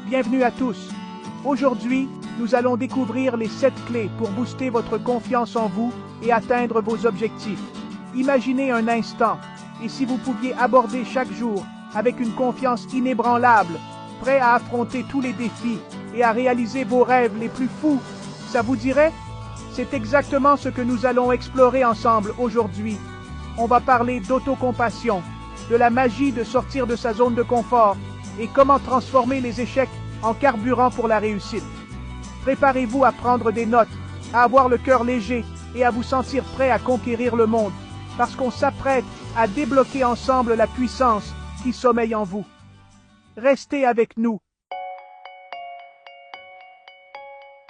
Bienvenue à tous. Aujourd'hui, nous allons découvrir les 7 clés pour booster votre confiance en vous et atteindre vos objectifs. Imaginez un instant, et si vous pouviez aborder chaque jour avec une confiance inébranlable, prêt à affronter tous les défis et à réaliser vos rêves les plus fous, ça vous dirait? C'est exactement ce que nous allons explorer ensemble aujourd'hui. On va parler d'autocompassion, de la magie de sortir de sa zone de confort et comment transformer les échecs en carburant pour la réussite. Préparez-vous à prendre des notes, à avoir le cœur léger et à vous sentir prêt à conquérir le monde, parce qu'on s'apprête à débloquer ensemble la puissance qui sommeille en vous. Restez avec nous.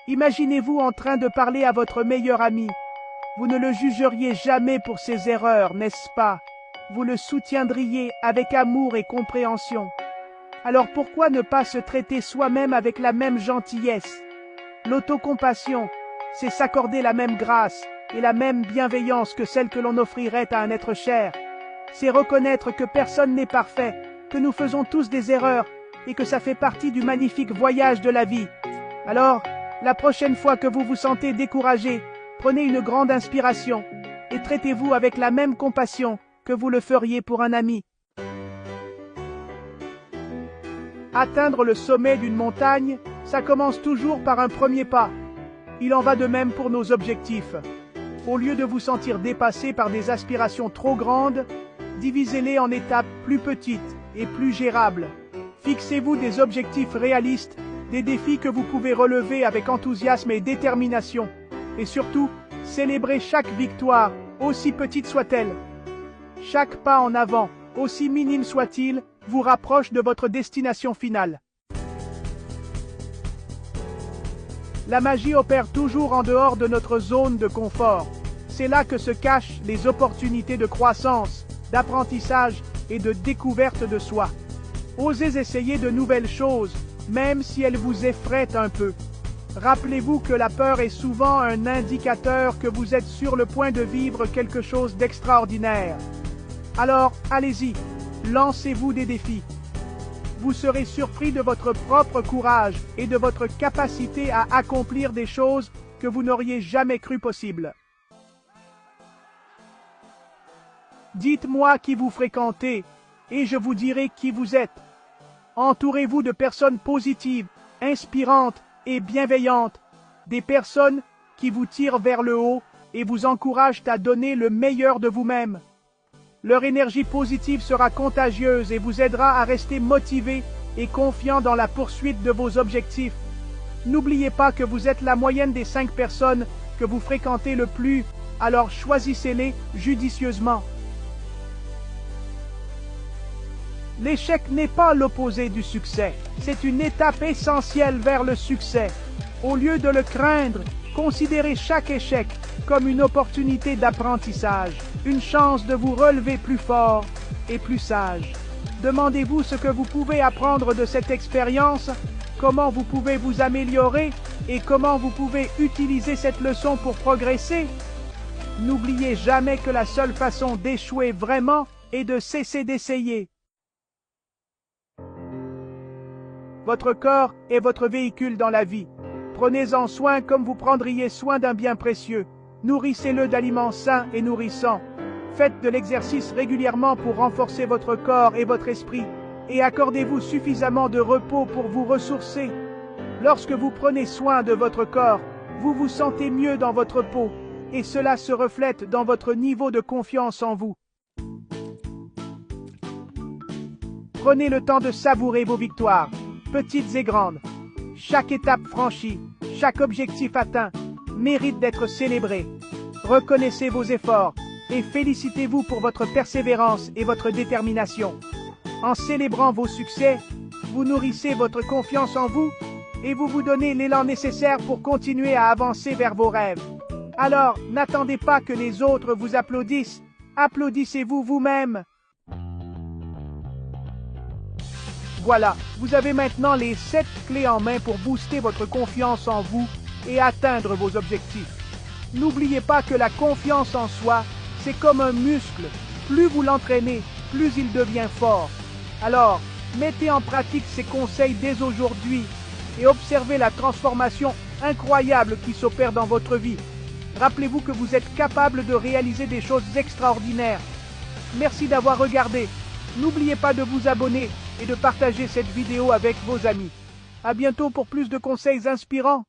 Imaginez-vous en train de parler à votre meilleur ami. Vous ne le jugeriez jamais pour ses erreurs, n'est-ce pas? Vous le soutiendriez avec amour et compréhension. Alors pourquoi ne pas se traiter soi-même avec la même gentillesse? L'autocompassion, c'est s'accorder la même grâce et la même bienveillance que celle que l'on offrirait à un être cher. C'est reconnaître que personne n'est parfait, que nous faisons tous des erreurs et que ça fait partie du magnifique voyage de la vie. Alors, la prochaine fois que vous vous sentez découragé, prenez une grande inspiration et traitez-vous avec la même compassion que vous le feriez pour un ami. Atteindre le sommet d'une montagne, ça commence toujours par un premier pas. Il en va de même pour nos objectifs. Au lieu de vous sentir dépassé par des aspirations trop grandes, divisez-les en étapes plus petites et plus gérables. Fixez-vous des objectifs réalistes, des défis que vous pouvez relever avec enthousiasme et détermination. Et surtout, célébrez chaque victoire, aussi petite soit-elle. Chaque pas en avant, aussi minime soit-il, vous rapproche de votre destination finale. La magie opère toujours en dehors de notre zone de confort. C'est là que se cachent les opportunités de croissance, d'apprentissage et de découverte de soi. Osez essayer de nouvelles choses, même si elles vous effraient un peu. Rappelez-vous que la peur est souvent un indicateur que vous êtes sur le point de vivre quelque chose d'extraordinaire. Alors, allez-y, lancez-vous des défis. Vous serez surpris de votre propre courage et de votre capacité à accomplir des choses que vous n'auriez jamais cru possibles. Dites-moi qui vous fréquentez et je vous dirai qui vous êtes. Entourez-vous de personnes positives, inspirantes et bienveillantes, des personnes qui vous tirent vers le haut et vous encouragent à donner le meilleur de vous-même. Leur énergie positive sera contagieuse et vous aidera à rester motivé et confiant dans la poursuite de vos objectifs. N'oubliez pas que vous êtes la moyenne des 5 personnes que vous fréquentez le plus, alors choisissez-les judicieusement. L'échec n'est pas l'opposé du succès, c'est une étape essentielle vers le succès. Au lieu de le craindre, considérez chaque échec comme une opportunité d'apprentissage, une chance de vous relever plus fort et plus sage. Demandez-vous ce que vous pouvez apprendre de cette expérience, comment vous pouvez vous améliorer et comment vous pouvez utiliser cette leçon pour progresser. N'oubliez jamais que la seule façon d'échouer vraiment est de cesser d'essayer. Votre corps est votre véhicule dans la vie. Prenez-en soin comme vous prendriez soin d'un bien précieux. Nourrissez-le d'aliments sains et nourrissants. Faites de l'exercice régulièrement pour renforcer votre corps et votre esprit. Et accordez-vous suffisamment de repos pour vous ressourcer. Lorsque vous prenez soin de votre corps, vous vous sentez mieux dans votre peau. Et cela se reflète dans votre niveau de confiance en vous. Prenez le temps de savourer vos victoires, petites et grandes. Chaque étape franchie, chaque objectif atteint, mérite d'être célébré. Reconnaissez vos efforts et félicitez-vous pour votre persévérance et votre détermination. En célébrant vos succès, vous nourrissez votre confiance en vous et vous vous donnez l'élan nécessaire pour continuer à avancer vers vos rêves. Alors, n'attendez pas que les autres vous applaudissent, applaudissez-vous vous-même. Voilà, vous avez maintenant les 7 clés en main pour booster votre confiance en vous et atteindre vos objectifs. N'oubliez pas que la confiance en soi, c'est comme un muscle. Plus vous l'entraînez, plus il devient fort. Alors, Mettez en pratique ces conseils dès aujourd'hui et observez la transformation incroyable qui s'opère dans votre vie. Rappelez-vous que vous êtes capable de réaliser des choses extraordinaires. Merci d'avoir regardé. N'oubliez pas de vous abonner et de partager cette vidéo avec vos amis. À bientôt pour plus de conseils inspirants.